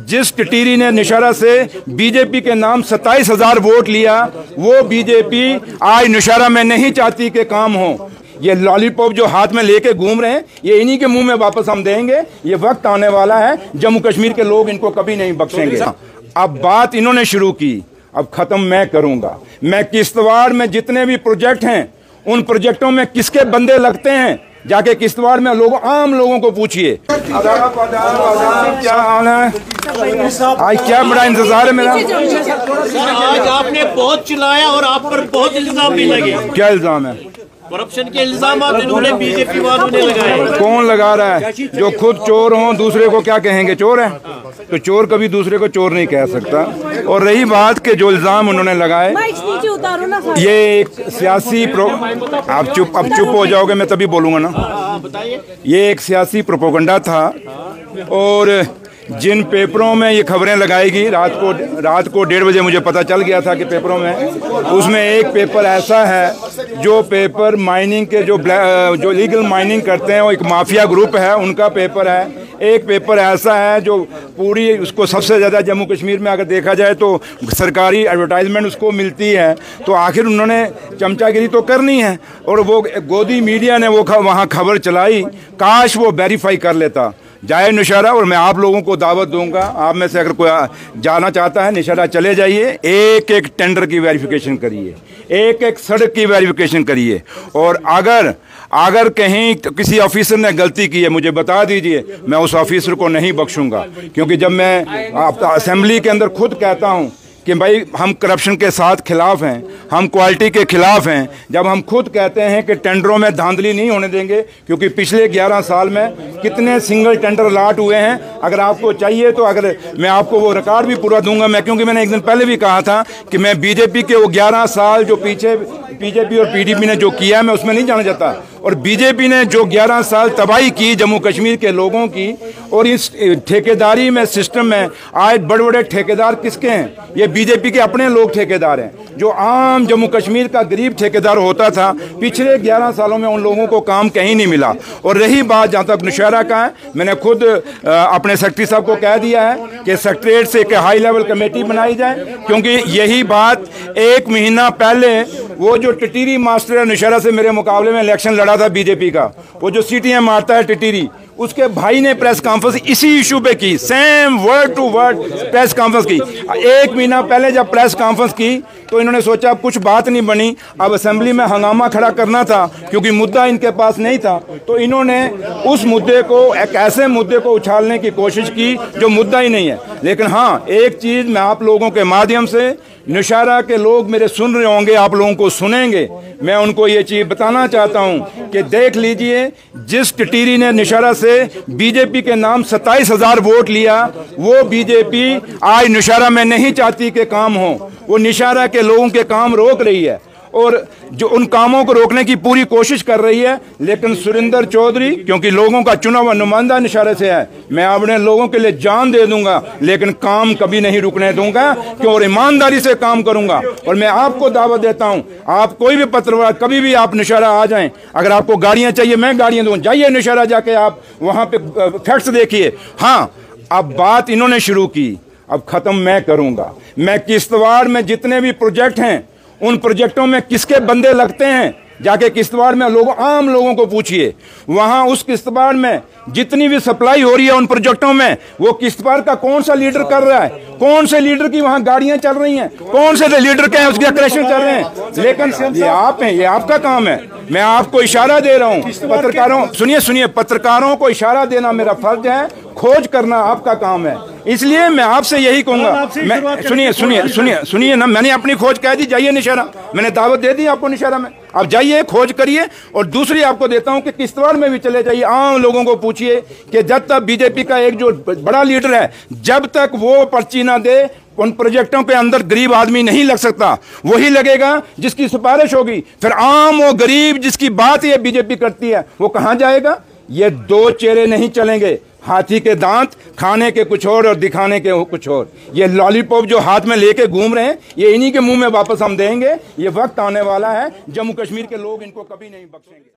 जिस टिटीरी ने निशारा से बीजेपी के नाम 27,000 वोट लिया, वो बीजेपी आज निशारा में नहीं चाहती कि काम हो। ये लॉलीपॉप जो हाथ में लेके घूम रहे हैं, ये इन्हीं के मुंह में वापस हम देंगे। ये वक्त आने वाला है, जम्मू कश्मीर के लोग इनको कभी नहीं बख्शेंगे। अब बात इन्होंने शुरू की, अब खत्म मैं करूंगा। मैं किश्तवाड़ में जितने भी प्रोजेक्ट हैं, उन प्रोजेक्टों में किसके बंदे लगते हैं, जाके किश्तवाड़ में आम लोगों को पूछिए। क्या हाल है? आज क्या बड़ा इंतजार है मेरा। आज आपने बहुत चिल्लाया और आप पर बहुत इल्जाम भी लगे। क्या इल्जाम है? करप्शन के इल्जाम इन्होंने बीजेपी वालों ने लगाए। कौन लगा रहा है? जो खुद चोर हो दूसरे को क्या कहेंगे, चोर है? तो चोर कभी दूसरे को चोर नहीं कह सकता। और रही बात के जो इल्जाम उन्होंने लगाए, ये एक सियासी आप चुप हो जाओगे, मैं तभी बोलूंगा ना। ये एक सियासी प्रोपोगंडा था। और जिन पेपरों में ये खबरें लगाएगी, रात को 1:30 बजे मुझे पता चल गया था कि पेपरों में, उसमें एक पेपर ऐसा है जो पेपर माइनिंग के जो लीगल माइनिंग करते हैं, वो एक माफिया ग्रुप है, उनका पेपर है। एक पेपर ऐसा है जो पूरी उसको सबसे ज़्यादा जम्मू कश्मीर में अगर देखा जाए तो सरकारी एडवर्टाइजमेंट उसको मिलती है। तो आखिर उन्होंने चमचागिरी तो करनी है, और वो गोदी मीडिया ने वो वहाँ खबर चलाई। काश वो वेरीफाई कर लेता। जाए निशारा, और मैं आप लोगों को दावत दूंगा, आप में से अगर कोई जाना चाहता है निशारा चले जाइए। एक एक टेंडर की वेरिफिकेशन करिए, एक एक सड़क की वेरिफिकेशन करिए। और अगर कहीं किसी ऑफिसर ने गलती की है, मुझे बता दीजिए, मैं उस ऑफिसर को नहीं बख्शूंगा। क्योंकि जब मैं असेंबली के अंदर खुद कहता हूं कि भाई हम करप्शन के साथ खिलाफ हैं, हम क्वालिटी के खिलाफ हैं, जब हम खुद कहते हैं कि टेंडरों में धांधली नहीं होने देंगे, क्योंकि पिछले 11 साल में कितने सिंगल टेंडर अलॉट हुए हैं, अगर आपको चाहिए तो अगर मैं आपको वो रिकॉर्ड भी पूरा दूंगा। मैं क्योंकि मैंने एक दिन पहले भी कहा था कि मैं बीजेपी के वो 11 साल जो पीछे बीजेपी और पीडीपी ने जो किया, मैं उसमें नहीं जाना चाहता। और बीजेपी ने जो 11 साल तबाही की जम्मू कश्मीर के लोगों की, और इस ठेकेदारी में सिस्टम में आज बड़े बड़े ठेकेदार किसके हैं? ये बीजेपी के अपने लोग ठेकेदार हैं। जो आम जम्मू कश्मीर का गरीब ठेकेदार होता था, पिछले 11 सालों में उन लोगों को काम कहीं नहीं मिला। और रही बात जहाँ तक नौशहरा का है, मैंने खुद अपने सेक्रेटरी साहब को कह दिया है कि सेक्रेटरीट से एक हाई लेवल कमेटी बनाई जाए। क्योंकि यही बात 1 महीना पहले वो जो टिटीरी मास्टर है नौशहरा से मेरे मुकाबले में इलेक्शन लड़ा था बीजेपी का, वो जो सीटियां मारता है टिटीरी, उसके भाई ने प्रेस कॉन्फ्रेंस इसी इशू पे की, same word to word press conference की। 1 महीना पहले जब प्रेस कॉन्फ्रेंस की तो इन्होंने सोचा अब कुछ बात नहीं बनी, अब असेंबली में हंगामा खड़ा करना था, क्योंकि मुद्दा इनके पास नहीं था। तो इन्होंने उस मुद्दे को, एक ऐसे मुद्दे को उछालने की कोशिश की जो मुद्दा ही नहीं है। लेकिन हाँ, एक चीज़ मैं आप लोगों के माध्यम से, नौशहरा के लोग मेरे सुन रहे होंगे, आप लोगों को सुनेंगे, मैं उनको ये चीज़ बताना चाहता हूँ कि देख लीजिए, जिस टिटीरी ने नौशहरा से बीजेपी के नाम 27,000 वोट लिया, वो बीजेपी आज नौशहरा में नहीं चाहती कि काम हो। वो नौशहरा के लोगों के काम रोक रही है, और जो उन कामों को रोकने की पूरी कोशिश कर रही है। लेकिन सुरेंद्र चौधरी, क्योंकि लोगों का चुना हुआ नुमाइंदा नौशहरा से है, मैं अपने लोगों के लिए जान दे दूंगा, लेकिन काम कभी नहीं रुकने दूंगा, क्यों? और ईमानदारी से काम करूंगा। और मैं आपको दावत देता हूं, आप कोई भी पत्रकार, कभी भी आप नौशहरा आ जाएं, अगर आपको गाड़ियां चाहिए मैं गाड़ियां दूंगा, जाइए नौशहरा, जाके आप वहां पे फैक्ट्स देखिए। हाँ, अब बात इन्होंने शुरू की, अब खत्म मैं करूंगा। मैं किश्तवाड़ में जितने भी प्रोजेक्ट हैं, उन प्रोजेक्टों में किसके बंदे लगते हैं, जाके किश्तवाड़ में आम लोगों को पूछिए। वहां उस किश्तवाड़ में जितनी भी सप्लाई हो रही है उन प्रोजेक्टों में, वो किश्तवाड़ का कौन सा लीडर कर रहा है? कौन से लीडर की वहां गाड़ियां चल रही हैं? कौन से लीडर के हैं उसके ऑपरेशन चल रहे हैं? लेकिन ये आप हैं, ये आपका काम है। मैं आपको इशारा दे रहा हूं, पत्रकारों, सुनिए, पत्रकारों को इशारा देना मेरा फर्ज है, खोज करना आपका काम है। इसलिए मैं आपसे यही कहूंगा, मैं सुनिए ना, मैंने अपनी खोज कह दी, जाइए निशारा, मैंने दावत दे दी आपको निशारा में, आप जाइए खोज करिए। और दूसरी आपको देता हूं कि किश्तवाड़ में भी चले जाइए, आम लोगों को पूछिए कि जब तक बीजेपी का एक जो बड़ा लीडर है, जब तक वो पर्ची ना दे, उन प्रोजेक्टों के अंदर गरीब आदमी नहीं लग सकता। वही लगेगा जिसकी सिफारिश होगी। फिर आम और गरीब जिसकी बात ये बीजेपी करती है, वो कहां जाएगा? ये 2 चेहरे नहीं चलेंगे, हाथी के दांत, खाने के कुछ और दिखाने के कुछ और। ये लॉलीपॉप जो हाथ में लेके घूम रहे हैं, ये इन्हीं के मुंह में वापस हम देंगे। ये वक्त आने वाला है, जम्मू कश्मीर के लोग इनको कभी नहीं बख्शेंगे।